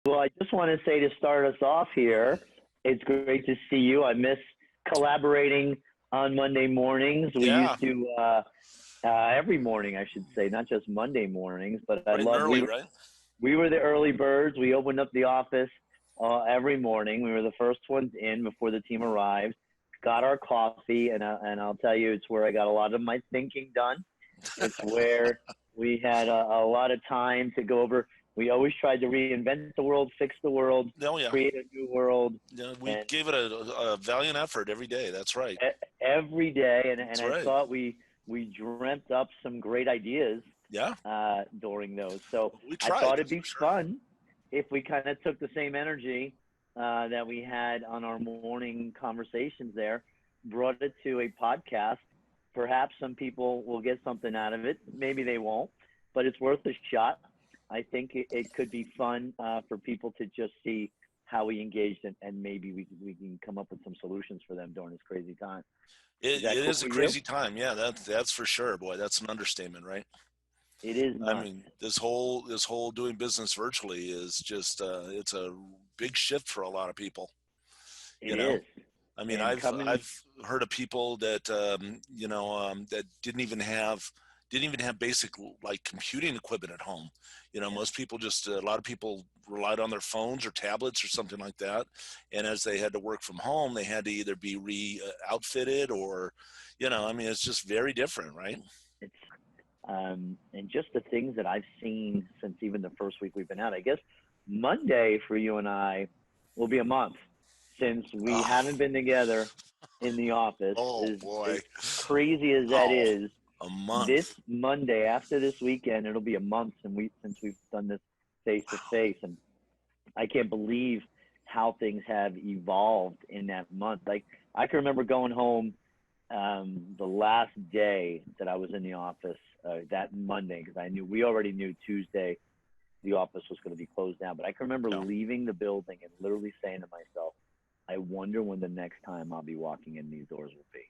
Well, I just want to say to start us off here, it's great to see you. I miss collaborating on Monday mornings. We Yeah, used to every morning, I should say, not just Monday mornings. But I bright and love early, right? we were the early birds. We opened up the office every morning. We were the first ones in before the team arrived. Got our coffee, and I'll tell you, it's where I got a lot of my thinking done. It's where we had a lot of time to go over. We always tried to reinvent the world, fix the world, Oh yeah, create a new world, yeah. We and gave it a valiant effort every day. That's right. every day. And That's I right. thought we dreamt up some great ideas Yeah, during those. So we I thought tried it'd be for sure. fun if we kind of took the same energy that we had on our morning conversations there, brought it to a podcast. Perhaps some people will get something out of it. Maybe they won't, but it's worth a shot. I think it could be fun for people to just see how we engaged, and maybe we can come up with some solutions for them during this crazy time. Is It that cool is a with you? crazy time. Yeah, that's for sure, boy. That's an understatement, right? It is I nuts. mean, this whole doing business virtually is just it's a big shift for a lot of people. It You know, is. I mean, And coming, I've heard of people that that didn't even have basic like computing equipment at home. yeah, Most people just a lot of people relied on their phones or tablets or something like that. And as they had to work from home, they had to either be re outfitted or, I mean, it's just very different, right? it's and just the things that I've seen since even the first week we've been out. I guess Monday for you and I will be a month since we haven't Oh, been together in the office. oh As boy. crazy as that Oh, is, a this month. Monday after this weekend, it'll be a month since we've done this face to Wow. face, and I can't believe how things have evolved in that month. Like I can remember going home the last day that I was in the office that Monday because I knew we already knew Tuesday the office was going to be closed down. But I can remember Yeah. leaving the building and literally saying to myself, "I wonder when the next time I'll be walking in these doors will be,"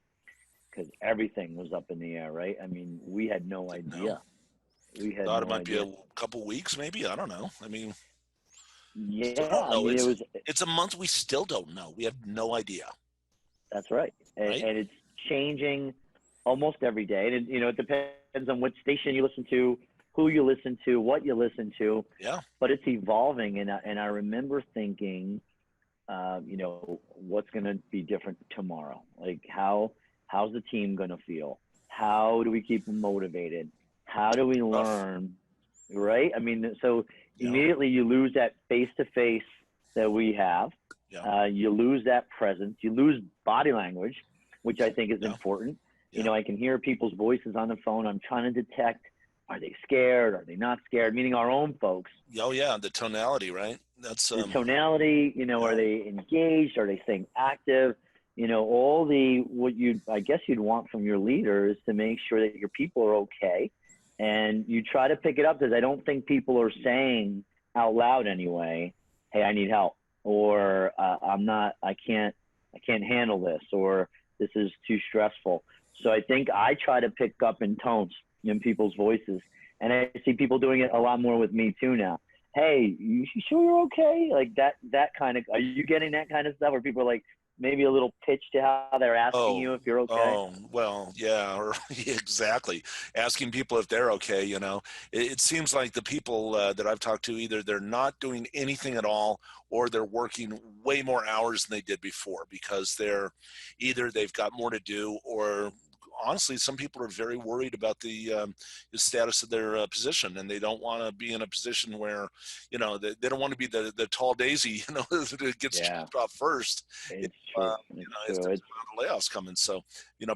because everything was up in the air, right? I mean, we had no Didn't know. idea. We had Thought it no might be idea. a couple weeks, maybe. I don't know. I mean, still Yeah, don't I know. mean, it was. It's a month we still don't know. We have no idea, That's right, right? and it's changing almost every day. And it depends on what station you listen to, who you listen to, what you listen to. Yeah. But it's evolving, and I remember thinking, what's going to be different tomorrow? Like how's the team going to feel? How do we keep them motivated? How do we Rough. learn? Right? I mean, so Yeah. immediately you lose that face to face that we have. Yeah. You lose that presence. You lose body language, which I think is Yeah. important. Yeah. I can hear people's voices on the phone. I'm trying to detect, are they scared? Are they not scared? Meaning our own folks. Oh yeah. The tonality, right? That's The tonality, are yeah. they engaged? Are they staying active? All the what I guess you'd want from your leader is to make sure that your people are okay, and you try to pick it up because I don't think people are saying out loud anyway, "Hey, I need help," or I can't handle this," or "This is too stressful." So I think I try to pick up in tones in people's voices, and I see people doing it a lot more with me too now. "Hey, you sure you're okay?" Like that kind of. Are you getting that kind of stuff where people are like maybe a little pitch to how they're asking you Oh, if you're okay? well, yeah, or exactly. Asking people if they're okay, it seems like the people that I've talked to, either they're not doing anything at all, or they're working way more hours than they did before because either they've got more to do, or honestly, some people are very worried about the status of their position, and they don't want to be in a position where, they don't want to be the tall daisy, that gets Yeah, chopped off first it's true. It's if true. there's a lot of layoffs coming. So,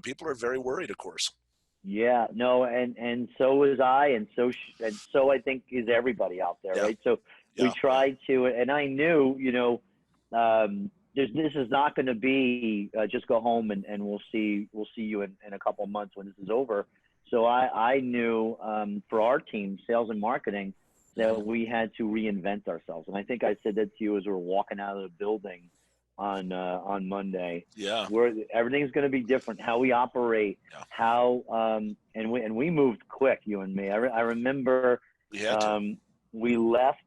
people are very worried, of course. Yeah, no, and so was I, and so I think is everybody out there, Yeah, right? So we yeah, yeah. tried to, and I knew, this is not going to be just go home and we'll see you in a couple of months when this is over. So I knew for our team, sales and marketing, Hmm. that we had to reinvent ourselves, and I think I said that to you as we were walking out of the building on Monday, Yeah, where everything's going to be different. How we operate, yeah. how and we moved quick, you and me. I remember We had to. um, we left.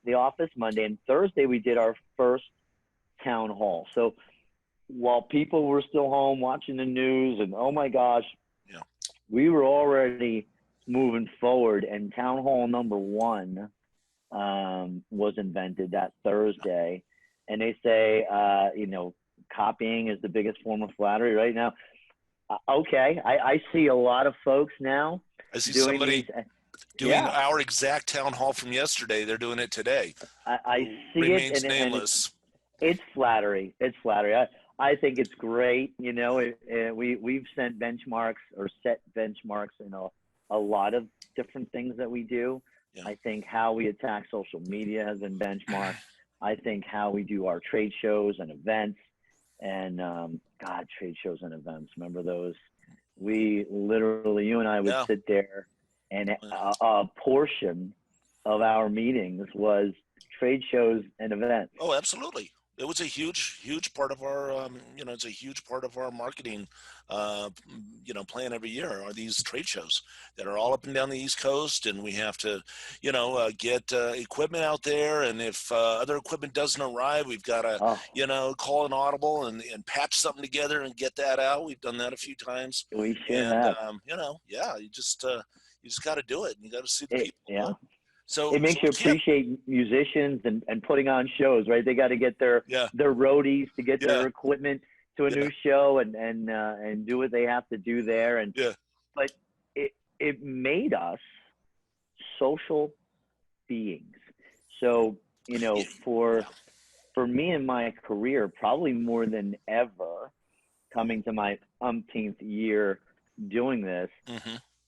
the office Monday, and Thursday we did our first town hall. So while people were still home watching the news and, oh my gosh, Yeah. we were already moving forward, and town hall number 1 was invented that Thursday. And they say, copying is the biggest form of flattery right now. Okay. I see a lot of folks now. I see somebody doing yeah, our exact town hall from yesterday. They're doing it today. I see Remains it, and nameless. it's flattery. It's flattery. I think it's great. We've sent benchmarks or set benchmarks in a lot of different things that we do. Yeah. I think how we attack social media has been benchmarked. I think how we do our trade shows and events, and trade shows and events. Remember those? We literally, you and I would sit there, and a portion of our meetings was trade shows and events. Oh, absolutely. It was a huge part of our, it's a huge part of our marketing, plan every year are these trade shows that are all up and down the East Coast. And we have to, get equipment out there. And if other equipment doesn't arrive, we've got to, call an audible and patch something together and get that out. We've done that a few times. We sure have. You just got to do it. And you got to see the people. Yeah. So it makes you appreciate musicians and putting on shows, right? They got to get their roadies to get their equipment to a new show and do what they have to do there. But it made us social beings. So, for me in my career, probably more than ever, coming to my umpteenth year doing this,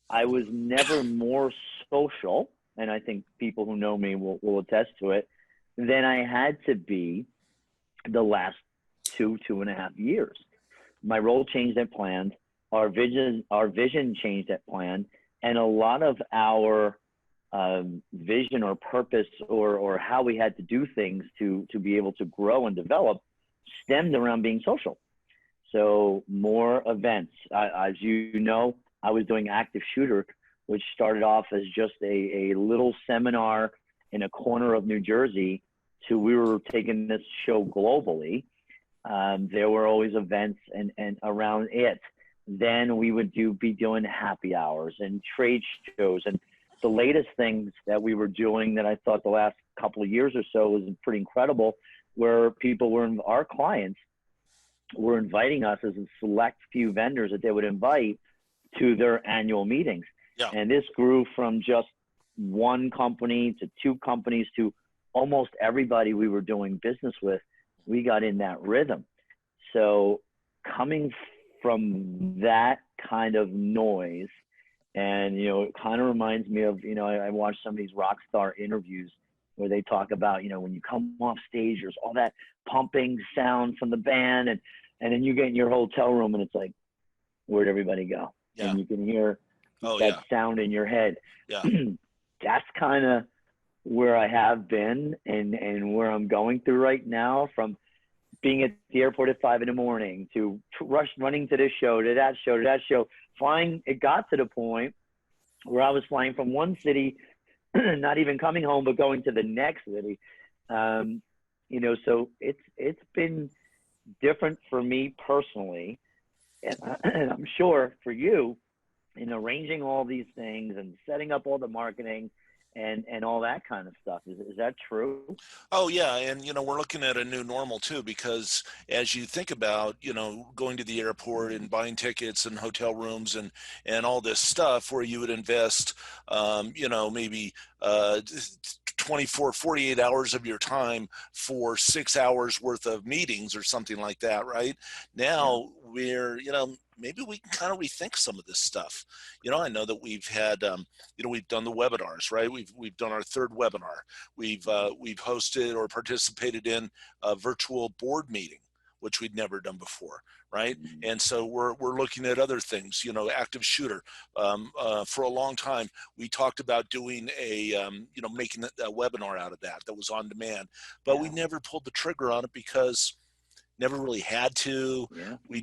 I was never more social, and I think people who know me will attest to it, than I had to be the last 2.5 years. My role changed at plan. Our vision changed at plan. And a lot of our vision or purpose or how we had to do things to be able to grow and develop stemmed around being social. So more events. As you know, I was doing active shooter, which started off as just a little seminar in a corner of New Jersey to we were taking this show globally. There were always events and around it. Then we would be doing happy hours and trade shows. And the latest things that we were doing that I thought the last couple of years or so was pretty incredible, where our clients were inviting us as a select few vendors that they would invite to their annual meetings. Yeah. And this grew from just one company to 2 companies to almost everybody we were doing business with. We got in that rhythm. So coming from that kind of noise, and, it kind of reminds me of, I watched some of these rock star interviews where they talk about, when you come off stage, there's all that pumping sound from the band, and then you get in your hotel room and it's like, where'd everybody go? Yeah. And you can hear sound in your head. Yeah. That's kind of where I have been and where I'm going through right now, from being at the airport at 5 a.m. to running to this show, to that show, to that show, flying. It got to the point where I was flying from one city, not even coming home, but going to the next city. So it's been different for me personally. And I'm sure for you, in arranging all these things and setting up all the marketing and all that kind of stuff. Is that true? Oh yeah. And, we're looking at a new normal too, because as you think about, going to the airport and buying tickets and hotel rooms and all this stuff where you would invest, maybe 48 hours of your time for 6 hours worth of meetings or something like that. Right now we're, maybe we can kind of rethink some of this stuff. I know that we've had, we've done the webinars, right? We've done our 3rd webinar. We've hosted or participated in a virtual board meeting, which we'd never done before, right? And so we're looking at other things, active shooter. For a long time, we talked about doing making a webinar out of that was on demand, but we never pulled the trigger on it because never really had to. Yeah. We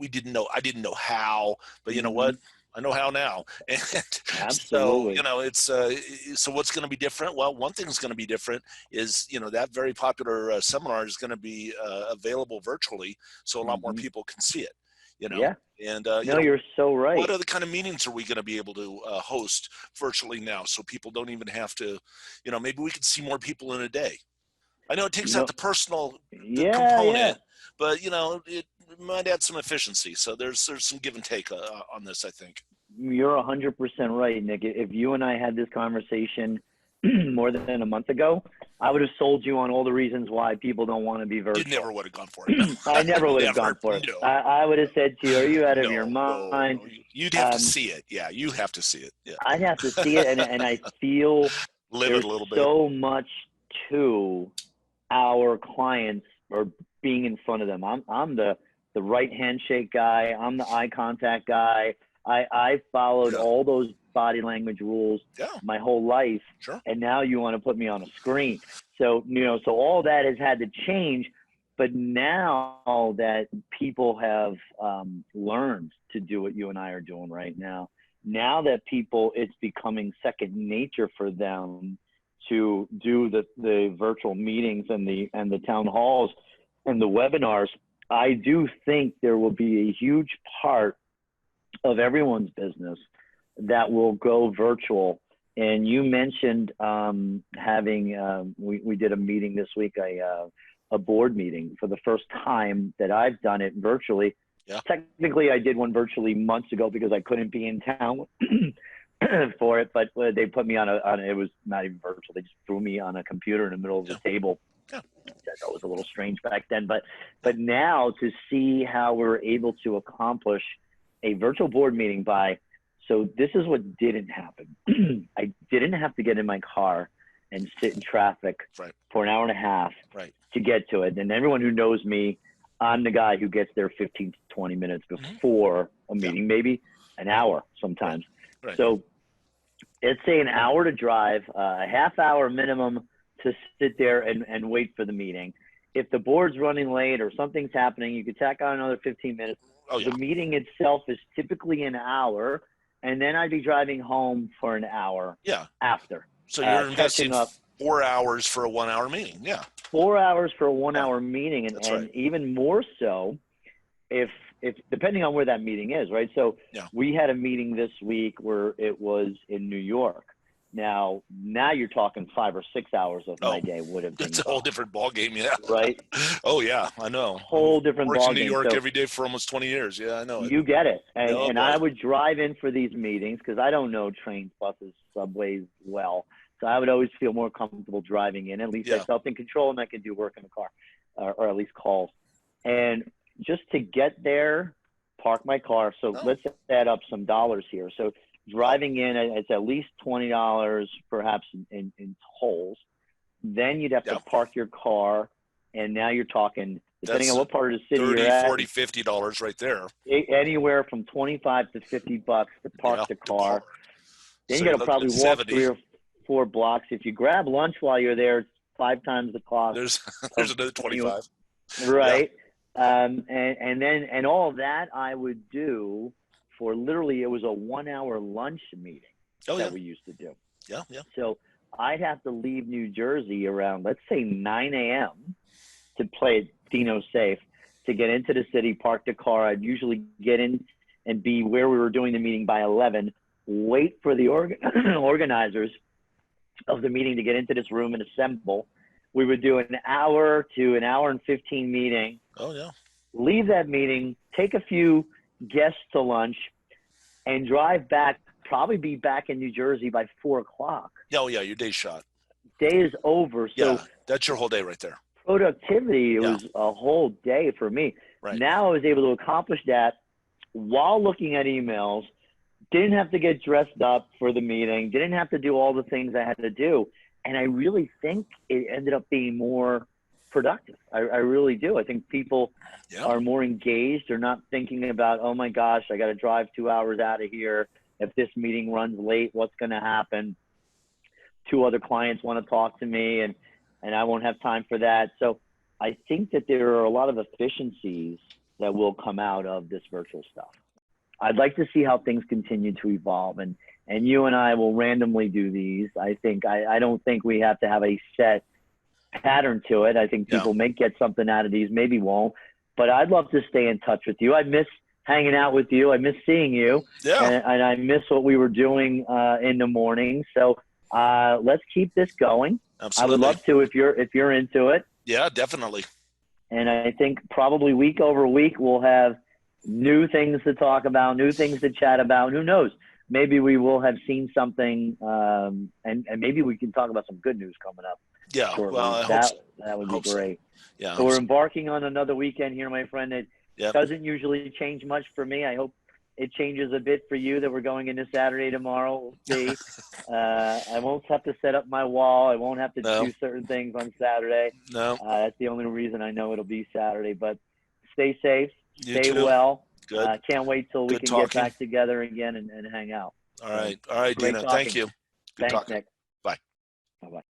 didn't know. I didn't know how, but you know what? I know how now. And so, Absolutely. you know, it's, so what's going to be different? Well, one thing that's going to be different is, you know, that very popular seminar is going to be available virtually. So a lot more Hmm. people can see it, you know, Yeah. and, you No, know, you're so what right. other kind of meetings are we going to be able to host virtually now? So people don't even have to, you know, maybe we could see more people in a day. I know it takes out No. the personal the Yeah. Yeah. component, but you know, it might add some efficiency. So there's some give and take on this, I think. You're 100% right, Nick. If you and I had this conversation more than a month ago, I would have sold you on all the reasons why people don't want to be You virtual. never would have gone for it. No, I never would have never. gone for it. No, I would have said to you, "Are you out of your no, no, mind?" no. You'd have to Um, see it. Yeah, you have to see it. I'd have to see Yeah, it, and I feel live it there's a little bit. so much to our clients or being in front of them. I'm the right handshake guy. I'm the eye contact guy. I followed Yeah, all those body language rules yeah, my whole life, sure. and now you want to put me on a screen. So so all that has had to change. But now that people have learned to do what you and I are doing right now that people, it's becoming second nature for them to do the virtual meetings and the town halls and the webinars. I do think there will be a huge part of everyone's business that will go virtual. And you mentioned having we did a meeting this week, a board meeting for the first time that I've done it virtually. Yeah, Technically, I did one virtually months ago because I couldn't be in town for it, but they put me on it was not even virtual. They just threw me on a computer in the middle of the yeah, table. yeah, That was a little strange back then, but yeah. now to see how we're able to accomplish a virtual board meeting so this is what didn't happen. I didn't have to get in my car and sit in traffic Right, for an hour and a half right. to get to it. And everyone who knows me, I'm the guy who gets there 15 to 20 minutes Hmm. before a Yeah, meeting, maybe an hour right, sometimes. right. So let's say an hour to drive, a half hour minimum to sit there and wait for the meeting. If the board's running late or something's happening, you could tack on another 15 minutes. Oh The yeah, meeting itself is typically an hour, and then I'd be driving home for an hour yeah. after, So you're catching investing up. 4 hours for a 1 hour meeting. Yeah, 4 hours for a one yeah. hour meeting, That's right. and even more so if depending on where that meeting is, right? So Yeah. we had a meeting this week where it was in New York. Now you're talking 5 or 6 hours of my Oh, day would have been it's a whole gone, different ball game. Yeah. right? Oh yeah, I know. Whole different Worked in ball New game. York So every day for almost 20 years. Yeah, I know it. you get it. Oh And boy. I would drive in for these meetings because I don't know trains, buses, subways well. So I would always feel more comfortable driving in. At least I Yeah. felt in control and I could do work in the car, or at least calls. And just to get there, park my car. So Oh, let's add up some dollars here. So oh, driving in, it's at least $20 perhaps in tolls. Then you'd have to yeah. park your car. And now you're talking, depending on That's what part of the city you're 30, at, 40, $50 right there. anywhere from 25 to $50 to park Yeah, the to park. car. Then So you you're got to looking probably at walk 70. 3 or 4 blocks. If you grab lunch while you're there, it's 5 times the cost There's there's of another you, 25. Yeah. right? And all of that I would do for literally, it was a 1 hour lunch meeting Oh that yeah. we used to do. Yeah, yeah. So I'd have to leave New Jersey around, let's say 9 a.m. to play it Dino safe, to get into the city, park the car. I'd usually get in and be where we were doing the meeting by 11, wait for the organizers of the meeting to get into this room and assemble. We would do an hour to an hour and 15 meeting, Oh yeah. leave that meeting, take a few guests to lunch, and drive back, probably be back in New Jersey by 4 o'clock. Yeah, oh yeah, your day's shot. Day is over. So Yeah, that's your whole day right there. productivity, it Yeah, was a whole day for me. right. Now I was able to accomplish that while looking at emails, didn't have to get dressed up for the meeting, didn't have to do all the things I had to do. And I really think it ended up being more productive. I really do. I think people Yeah. are more engaged. They're not thinking about, oh my gosh, I got to drive 2 hours out of here. If this meeting runs late, what's going to happen? 2 other clients want to talk to me and I won't have time for that. So I think that there are a lot of efficiencies that will come out of this virtual stuff. I'd like to see how things continue to evolve, and you and I will randomly do these. I don't think we have to have a set pattern to it. I think people may get something out of these, maybe won't, but I'd love to stay in touch with you. I miss hanging out with you. I miss seeing you, and I miss what we were doing in the morning. So let's keep this going. Absolutely. I would love to if you're into it. Yeah, definitely. And I think probably week over week we'll have new things to talk about, new things to chat about. Who knows? Maybe we will have seen something, and maybe we can talk about some good news coming up. Yeah, shortly. well, I hope so. That would be great. So. Yeah. So we're embarking on another weekend here, my friend. It Yep. doesn't usually change much for me. I hope it changes a bit for you that we're going into Saturday tomorrow. We'll see. I won't have to set up my wall. I won't have to do certain things on Saturday. No. That's the only reason I know it'll be Saturday. But stay safe. You stay too. well. Good. Can't wait till we Good can talking. get back together again and hang out. All right. All right, Great Dina. talking. Thank you. Good Thanks, talking. Nick. Bye. Bye-bye.